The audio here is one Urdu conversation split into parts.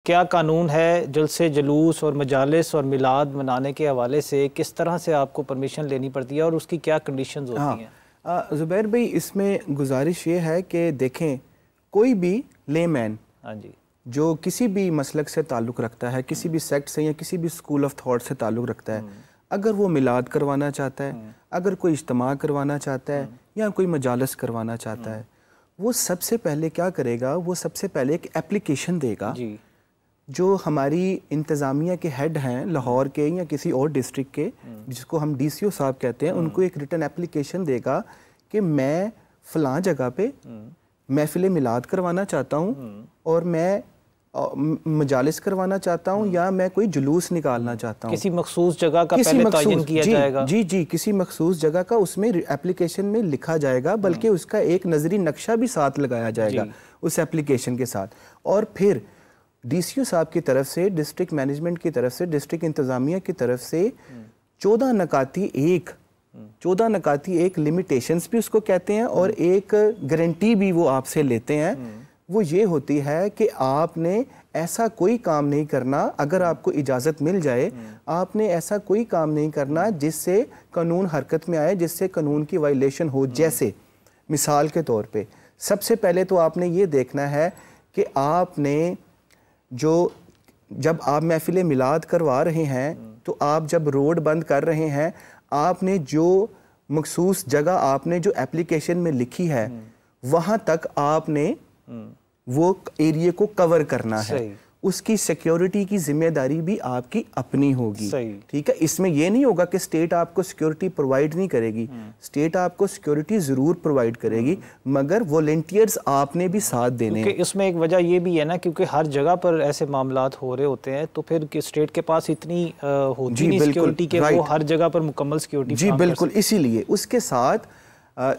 کیا قانون ہے جلسے جلوس اور مجالس اور میلاد منانے کے حوالے سے کس طرح سے آپ کو پرمیشن لینی پڑتی ہے اور اس کی کیا کنڈیشنز ہوتی ہیں؟ زبیر بھائی اس میں گزارش یہ ہے کہ دیکھیں کوئی بھی لے مین جو کسی بھی مسلک سے تعلق رکھتا ہے، کسی بھی سیکٹ سے یا کسی بھی اسکول آف تھاٹ سے تعلق رکھتا ہے، اگر وہ میلاد کروانا چاہتا ہے، اگر کوئی اجتماع کروانا چاہتا ہے یا کوئی مجالس کروانا چاہتا ہے، وہ سب سے پہلے کیا کرے گا؟ وہ سب سے پہلے ایک اپلیکیشن دے گا جو ہماری انتظامیہ کے ہیڈ ہیں لاہور کے یا کسی اور ڈسٹرکٹ کے، جس کو ہم ڈی سی او صاحب کہتے ہیں، ان کو ایک ریٹن اپلیکیشن دے گا کہ میں فلاں جگہ پہ محفل میلاد کروانا چاہتا ہوں اور میں مجالس کروانا چاہتا ہوں یا میں کوئی جلوس نکالنا چاہتا ہوں، کسی مخصوص جگہ کا پہلے تعین کیا جائے گا۔ جی کسی مخصوص جگہ کا اس میں اپلیکیشن میں لکھا جائے گا، بلکہ اس کا ایک نظری نقشہ بھی ساتھ لگایا جائے گا اس اپلیکیشن کے ساتھ، اور پھر ڈی سی او صاحب کی طرف سے، ڈسٹرکٹ مینجمنٹ کی طرف سے، ڈسٹرکٹ انتظامیہ کی طرف سے 14 نکاتی ایک لیمیٹیشنز بھی اس کو کہتے ہیں اور ایک گارنٹی بھی وہ آپ سے لیتے ہیں۔ وہ یہ ہوتی ہے کہ آپ نے ایسا کوئی کام نہیں کرنا، اگر آپ کو اجازت مل جائے آپ نے ایسا کوئی کام نہیں کرنا جس سے قانون حرکت میں آئے، جس سے قانون کی وائلیشن ہو۔ جیسے مثال کے طور پہ سب سے پہلے تو آپ نے یہ دیکھنا ہے کہ آپ نے جب آپ محفل میلاد کروا رہے ہیں تو آپ جب روڈ بند کر رہے ہیں، آپ نے جو مخصوص جگہ آپ نے جو اپلیکیشن میں لکھی ہے وہاں تک آپ نے وہ ایریے کو کور کرنا ہے، اس کی سیکیورٹی کی ذمہ داری بھی آپ کی اپنی ہوگی، ٹھیک ہے؟ اس میں یہ نہیں ہوگا کہ اسٹیٹ آپ کو سیکیورٹی پرووائڈ نہیں کرے گی، اسٹیٹ آپ کو سیکیورٹی ضرور پرووائڈ کرے گی، مگر والنٹیئرز آپ نے بھی ساتھ دینے ہیں۔ اس میں ایک وجہ یہ بھی ہے نا، کیونکہ ہر جگہ پر ایسے معاملات ہو رہے ہوتے ہیں تو پھر اسٹیٹ کے پاس اتنی ہوتی نہیں سیکیورٹی کہ وہ ہر جگہ پر مکمل سیکیورٹی جی بالکل، اسی لیے اس کے ساتھ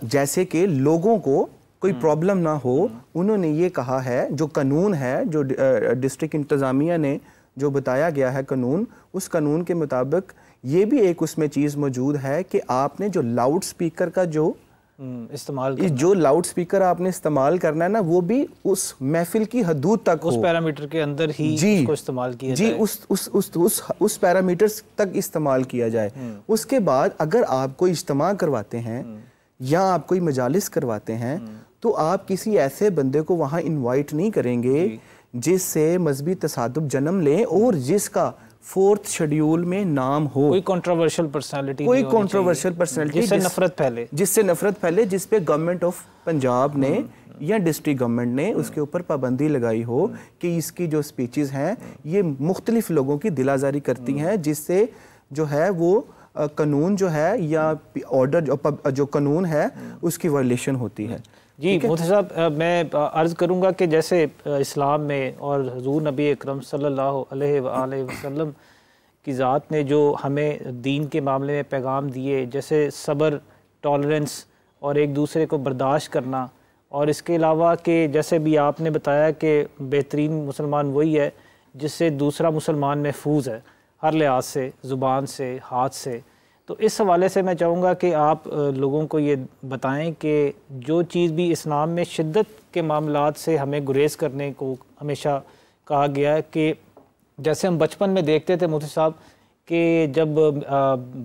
جیسے کہ لوگوں کو کوئی پرابلم نہ ہو، انہوں نے یہ کہا ہے، جو قانون ہے، جو ڈسٹرکٹ انتظامیہ نے جو بتایا گیا ہے قانون، اس قانون کے مطابق یہ بھی ایک اس میں چیز موجود ہے کہ آپ نے جو لاؤڈ سپیکر کا جو لاؤڈ سپیکر آپ نے استعمال کرنا ہے نا، وہ بھی اس محفل کی حدود تک اس پیرامیٹر کے اندر ہی اس کو استعمال کیا جائے، اس پیرامیٹر تک استعمال کیا جائے۔ اس کے بعد اگر آپ کوئی اجتماع کرواتے ہیں یا آپ کوئی مجالس کرواتے ہیں تو آپ کسی ایسے بندے کو وہاں انوائٹ نہیں کریں گے جس سے مذہبی تصادم جنم لیں اور جس کا 4th شیڈیول میں نام ہو، کوئی کنٹروورشل پرسنالٹی، جس سے نفرت پھیلے، جس پہ گورنمنٹ آف پنجاب نے یا ڈسٹرکٹ گورنمنٹ نے اس کے اوپر پابندی لگائی ہو کہ اس کی جو سپیچز ہیں یہ مختلف لوگوں کی دل آزاری کرتی ہیں، جس سے جو ہے وہ قانون جو ہے یا آرڈر جو قانون ہے اس کی وائلیشن ہوتی ہے۔ جی مفتی صاحب، میں عرض کروں گا کہ جیسے اسلام میں اور حضور نبی اکرم صلی اللہ علیہ وآلہ وسلم کی ذات نے جو ہمیں دین کے معاملے میں پیغام دیے، جیسے صبر، ٹالرنس اور ایک دوسرے کو برداشت کرنا، اور اس کے علاوہ کہ جیسے بھی آپ نے بتایا کہ بہترین مسلمان وہی ہے جس سے دوسرا مسلمان محفوظ ہے ہر لحاظ سے، زبان سے، ہاتھ سے، تو اس حوالے سے میں چاہوں گا کہ آپ لوگوں کو یہ بتائیں کہ جو چیز بھی اسلام میں شدت کے معاملات سے ہمیں گریز کرنے کو ہمیشہ کہا گیا ہے، کہ جیسے ہم بچپن میں دیکھتے تھے مفتی صاحب کہ جب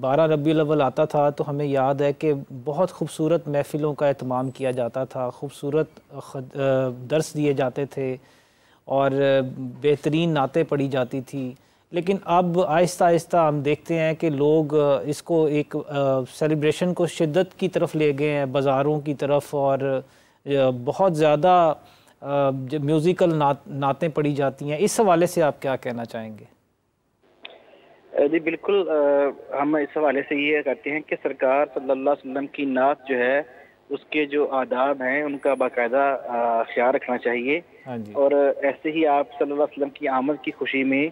12 ربیع الاول آتا تھا تو ہمیں یاد ہے کہ بہت خوبصورت محفلوں کا اہتمام کیا جاتا تھا، خوبصورت درس دیے جاتے تھے اور بہترین نعتیں پڑھی جاتی تھی، لیکن اب آہستہ آہستہ ہم دیکھتے ہیں کہ لوگ اس کو ایک سیلیبریشن کو شدت کی طرف لے گئے ہیں، بازاروں کی طرف، اور بہت زیادہ میوزیکل نعتیں پڑھی جاتی ہیں۔ اس حوالے سے آپ کیا کہنا چاہیں گے؟ جی بالکل، ہم اس حوالے سے یہ کہتے ہیں کہ سرکار صلی اللہ علیہ وسلم کی نعت جو ہے اس کے جو آداب ہیں ان کا باقاعدہ خیال رکھنا چاہیے، اور ایسے ہی آپ صلی اللہ علیہ وسلم کی آمد کی خوشی میں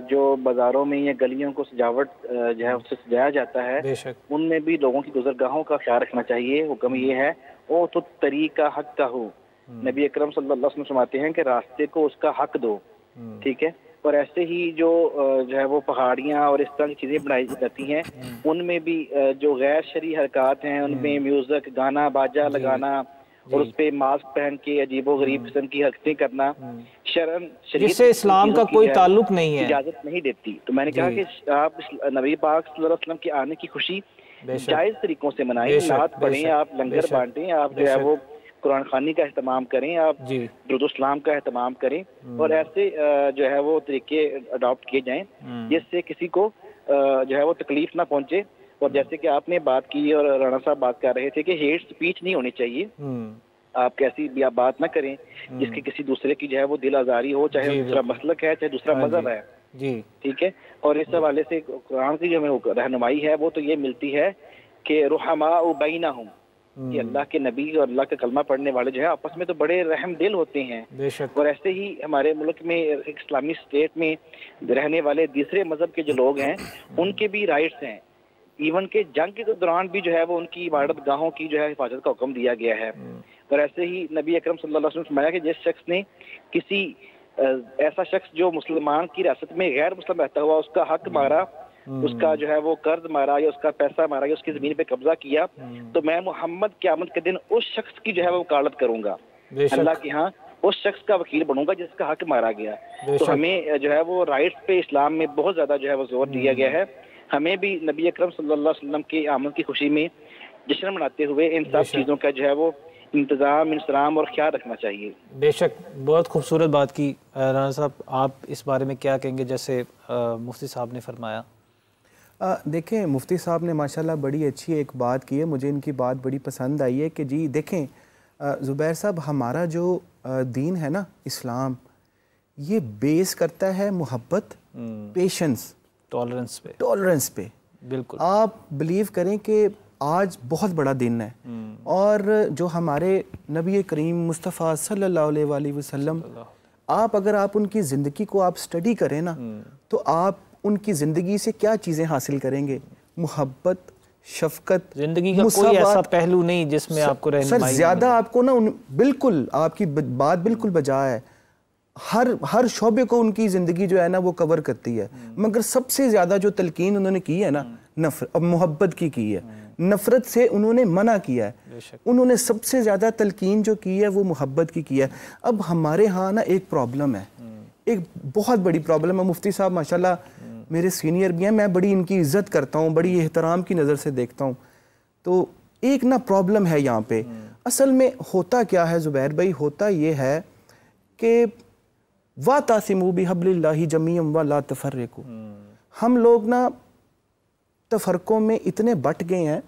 جو بازاروں میں یا گلیوں کو سجاوٹ جو ہے اس سے سجایا جاتا ہے، ان میں بھی لوگوں کی گزرگاہوں کا خیال رکھنا چاہیے۔ حکم یہ ہے او تو طریقہ حق کا ہو، نبی اکرم صلی اللہ علیہ وسلم فرماتے ہیں کہ راستے کو اس کا حق دو، ٹھیک ہے؟ اور ایسے ہی جو ہے وہ پہاڑیاں اور اس طرح کی چیزیں بنائی جاتی ہیں، ان میں بھی جو غیر شرعی حرکات ہیں ان میں میوزک، گانا باجا لگانا اور اس پہ ماسک پہن کے عجیب و غریب قسم کی حرکتیں کرنا شرعن جس سے اسلام کا کوئی تعلق نہیں ہے، اجازت نہیں دیتی. تو میں نے کہا کہ آپ نبی پاک صلی اللہ علیہ وسلم کے آنے کی خوشی جائز طریقوں سے منائیں، نعت پڑھیں، آپ لنگر بانٹیں، آپ جو ہے وہ قرآن خوانی کا اہتمام کریں، آپ درود و سلام کا اہتمام کریں، اور ایسے جو ہے وہ طریقے اڈاپٹ کیے جائیں جس سے کسی کو جو ہے وہ تکلیف نہ پہنچے. اور جیسے کہ آپ نے بات کی اور رانا صاحب بات کر رہے تھے کہ ہیٹ سپیچ نہیں ہونی چاہیے. آپ کیسی بھی آپ بات نہ کریں جس کی کسی دوسرے کی جو ہے وہ دل آزاری ہو، چاہے دوسرا مسلک ہے چاہے دوسرا مذہب ہے. ٹھیک ہے. اور اس حوالے سے قرآن کی جو ہمیں رہنمائی ہے وہ تو یہ ملتی ہے کہ رحماء بینہم، کہ اللہ کے نبی اور اللہ کا کلمہ پڑھنے والے جو ہے آپس میں تو بڑے رحم دل ہوتے ہیں. اور ایسے ہی ہمارے ملک میں اسلامی اسٹیٹ میں رہنے والے دوسرے مذہب کے جو لوگ ہیں ان کے بھی رائٹس ہیں. ایون کہ جنگ کے دوران بھی جو ہے وہ ان کی عبادت گاہوں کی جو ہے حفاظت کا حکم دیا گیا ہے. اور ایسے ہی نبی اکرم صلی اللہ علیہ وسلم نے فرمایا کہ جس شخص نے کسی ایسا شخص جو مسلمان کی ریاست میں غیر مسلم رہتا ہوا اس کا حق مارا، اس کا جو ہے وہ قرض مارا یا اس کا پیسہ مارا یا اس کی زمین پہ قبضہ کیا، تو میں محمد قیامت کے دن اس شخص کی جو ہے وہ وکالت کروں گا اللہ کے ہاں، اس شخص کا وکیل بنوں گا جس کا حق مارا گیا. تو ہمیں جو ہے وہ رائٹس پہ اسلام میں بہت زیادہ جو ہے وہ زور دیا گیا ہے. ہمیں بھی نبی اکرم صلی اللہ علیہ وسلم کی آمد کی خوشی میں جشن مناتے ہوئے ان سب چیزوں کا جو ہے وہ انتظام، انسرام اور خیال رکھنا چاہیے. بے شک، بہت خوبصورت بات کی. رانا صاحب آپ اس بارے میں کیا کہیں گے جیسے مفتی صاحب نے فرمایا؟ دیکھیں مفتی صاحب نے ماشاءاللہ بڑی اچھی ایک بات کی ہے، مجھے ان کی بات بڑی پسند آئی ہے کہ جی دیکھیں زبیر صاحب، ہمارا جو دین ہے نا اسلام، یہ بیس کرتا ہے محبت، پیشنس، ٹالرنس پہ. بالکل آپ بلیو کریں کہ آج بہت بڑا دن ہے، اور جو ہمارے نبی کریم مصطفیٰ صلی اللہ علیہ وآلہ وسلم، اگر آپ ان کی زندگی کو آپ سٹڈی کریں نا تو آپ ان کی زندگی سے کیا چیزیں حاصل کریں گے؟ محبت، شفقت. زندگی کا کوئی ایسا پہلو نہیں جس میں آپ کو سر زیادہ آپ کو نا بالکل آپ کی بات بالکل بجا ہے، ہر شعبے کو ان کی زندگی جو ہے نا وہ کور کرتی ہے، مگر سب سے زیادہ جو تلقین انہوں نے کی ہے نا محبت کی ہے، نفرت سے انہوں نے منع کیا ہے. انہوں نے سب سے زیادہ تلقین جو کی ہے وہ محبت کی ہے. اب ہمارے ہاں نا ایک پرابلم ہے، ایک بہت بڑی پرابلم ہے. مفتی صاحب ماشاءاللہ میرے سینئر بھی ہیں، میں بڑی ان کی عزت کرتا ہوں، بڑی احترام کی نظر سے دیکھتا ہوں. تو ایک نا پرابلم ہے یہاں پہ. اصل میں ہوتا کیا ہے زبیر بھائی؟ ہوتا یہ ہے کہ وَاعْتَصِمُوا بِحَبْلِ اللَّهِ جَمِيعًا وَلَا تَفَرَّقُوا. ہم لوگ نا تفرقوں میں اتنے بٹ گئے ہیں،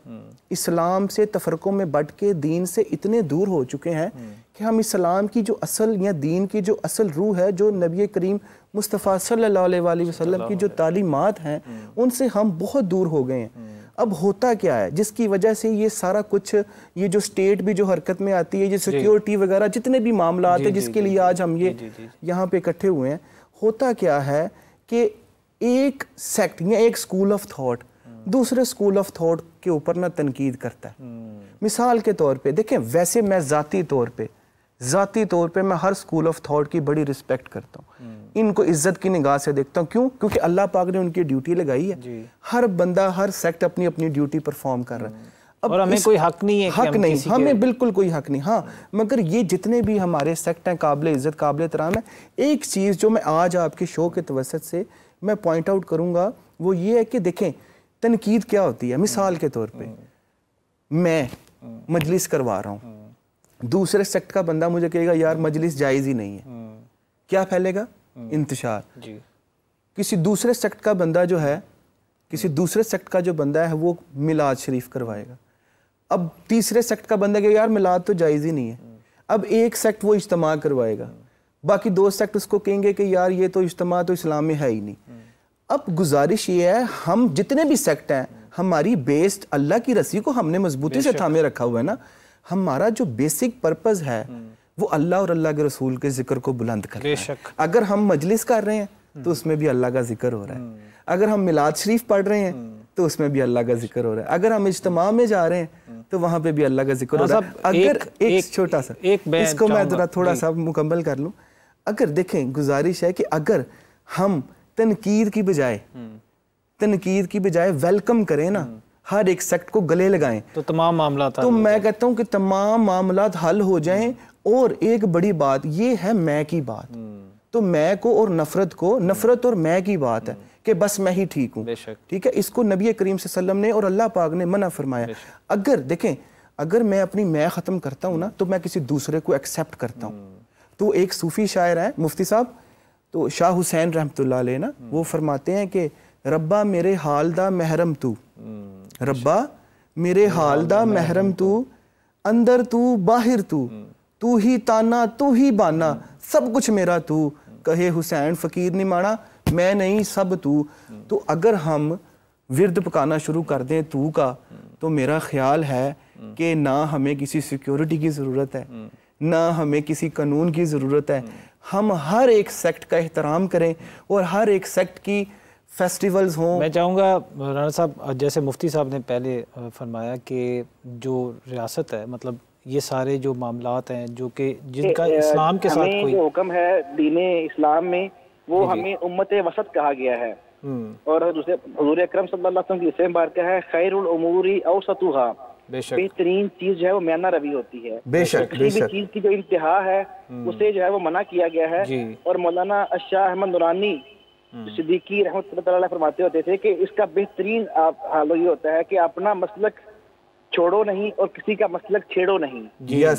اسلام سے تفرقوں میں بٹ کے دین سے اتنے دور ہو چکے ہیں کہ ہم اسلام کی جو اصل یا دین کی جو اصل روح ہے، جو نبی کریم مصطفیٰ صلی اللہ علیہ وآلہ وسلم کی جو تعلیمات ہیں، ان سے ہم بہت دور ہو گئے ہیں. اب ہوتا کیا ہے جس کی وجہ سے یہ سارا کچھ، یہ جو سٹیٹ بھی جو حرکت میں آتی ہے، یہ سیکیورٹی وغیرہ جتنے بھی معاملات ہیں جس کے لیے آج ہم یہ یہاں پہ اکٹھے ہوئے ہیں، ہوتا کیا ہے کہ ایک سیکٹ یا ایک سکول آف تھاٹ دوسرے سکول آف تھاٹ کے اوپر نہ تنقید کرتا ہے. مثال کے طور پہ دیکھیں، ویسے میں ذاتی طور پہ میں ہر سکول آف تھاٹ کی بڑی رسپیکٹ کرتا ہوں، ان کو عزت کی نگاہ سے دیکھتا ہوں. کیوں؟ کیونکہ اللہ پاک نے ان کی ڈیوٹی لگائی ہے. ہر بندہ، ہر سیکٹ اپنی اپنی ڈیوٹی پرفارم کر رہا ہے. اور ہمیں کوئی حق نہیں ہے، حق نہیں، ہمیں بالکل کوئی حق نہیں. ہاں مگر یہ جتنے بھی ہمارے سیکٹ ہیں قابل عزت، قابل احترام ہے. ایک چیز جو میں آج آپ کے شو کے توسط سے میں پوائنٹ آؤٹ کروں گا وہ یہ ہے کہ دیکھیں تنقید کیا ہوتی ہے. مثال کے طور پہ میں مجلس کروا رہا ہوں، دوسرے سیکٹ کا بندہ مجھے کہے گا یار مجلس جائز ہی نہیں ہے، کیا پھیلے گا؟ انتشار. کسی دوسرے سیکٹ کا بندہ جو ہے، کسی دوسرے سیکٹ کا جو بندہ ہے وہ میلاد شریف کروائے گا. اب تیسرے سیکٹ کا بندہ کہے گا یار میلاد تو جائز ہی نہیں ہے. اب ایک سیکٹ وہ اجتماع کروائے گا، باقی دو سیکٹ اس کو کہیں گے کہ یار یہ تو اجتماع تو اسلام میں ہے ہی نہیں. اب گزارش یہ ہے، ہم جتنے بھی سیکٹ ہیں ہماری بیسڈ اللہ کی رسی کو ہم نے مضبوطی سے تھامے رکھا ہوا ہے نا. ہمارا جو بیسک پرپز ہے وہ اللہ اور اللہ کے رسول کے ذکر کو بلند کرنا ہے. اگر ہم مجلس کر رہے ہیں تو اس میں بھی اللہ کا ذکر ہو رہا ہے، اگر ہم میلاد شریف پڑھ رہے ہیں تو اس میں بھی اللہ کا ذکر ہو رہا ہے، اگر ہم اجتماع میں جا رہے ہیں تو وہاں پہ بھی اللہ کا ذکر ہو رہا ہے. اگر ایک چھوٹا سا اس کو میں ذرا تھوڑا سا مکمل کر لوں. اگر دیکھیں گزارش ہے کہ اگر ہم تنقید کی بجائے ویلکم کریں نا، ہر ایک سیکٹ کو گلے لگائیں تو تمام معاملات، تو میں کہتا ہوں کہ تمام معاملات حل ہو جائیں. اور ایک بڑی بات یہ ہے میں کی بات، تو میں کو اور نفرت اور میں کی بات ہے کہ بس میں ہی ٹھیک ہوں. ٹھیک ہے، اس کو نبی کریم صلی اللہ علیہ وسلم نے اور اللہ پاک نے منع فرمایا. اگر دیکھیں اگر میں اپنی میں ختم کرتا ہوں نا تو میں کسی دوسرے کو ایکسیپٹ کرتا ہوں. تو ایک صوفی شاعر ہیں مفتی صاحب، تو شاہ حسین رحمۃ اللہ علیہ نا، وہ فرماتے ہیں کہ ربا میرے حال دا محرم تو، ربا میرے حال دا محرم تو، اندر تو باہر تو ہی تانا تو ہی بانا، سب کچھ میرا تو، کہے حسین فقیر نہیں مانا میں نہیں سب تو. تو اگر ہم ورد پکانا شروع کر دیں تو کا، تو میرا خیال ہے کہ نہ ہمیں کسی سیکیورٹی کی ضرورت ہے، نہ ہمیں کسی قانون کی ضرورت ہے. ہم ہر ایک سیکٹ کا احترام کریں اور ہر ایک سیکٹ کی فیسٹیولز ہوں. میں چاہوں گا رانا صاحب، جیسے مفتی صاحب نے پہلے فرمایا کہ جو ریاست ہے، مطلب یہ سارے جو معاملات ہیں جو کہ جن کا اسلام کے ساتھ کوئی جو حکم ہے دین اسلام میں، وہ ہمیں امت وسط کہا گیا ہے. اور حضور اکرم صلی اللہ علیہ وسلم کی اسم بارکہ ہے خیر الامور اوسطھا، بہترین چیز جو ہے وہ میانہ روی ہوتی ہے. بے شک کسی بھی چیز کی جو انتہا ہے اسے جو ہے وہ منع کیا گیا ہے. اور مولانا شاہ احمد نورانی صدیقی رحمۃ اللہ علیہ فرماتے ہوتے تھے کہ اس کا بہترین حال یہ ہوتا ہے کہ اپنا مسلک چھوڑو نہیں اور کسی کا مسلک چھیڑو نہیں.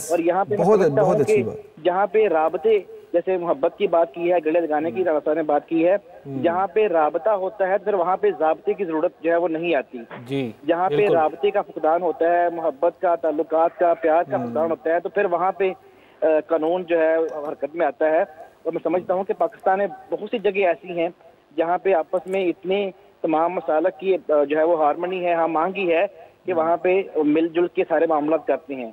اور یہاں پہ بہت اچھی بات، جہاں پہ رابطے جیسے محبت کی بات کی ہے، گلے لگانے کی رانا صاحب نے بات کی ہے، جہاں پہ رابطہ ہوتا ہے پھر وہاں پہ ضابطے کی ضرورت جو ہے وہ نہیں آتی. جہاں پہ رابطے کا فقدان ہوتا ہے، محبت کا، تعلقات کا، پیار کا فقدان ہوتا ہے، تو پھر وہاں پہ قانون جو ہے حرکت میں آتا ہے. اور میں سمجھتا ہوں کہ پاکستان میں بہت سی جگہ ایسی ہیں جہاں پہ آپس میں اتنے تمام مسالک کی جو ہے وہ ہارمنی ہے، ہم آہنگی ہے کہ وہاں پہ مل جل کے سارے معاملات کرتے ہیں.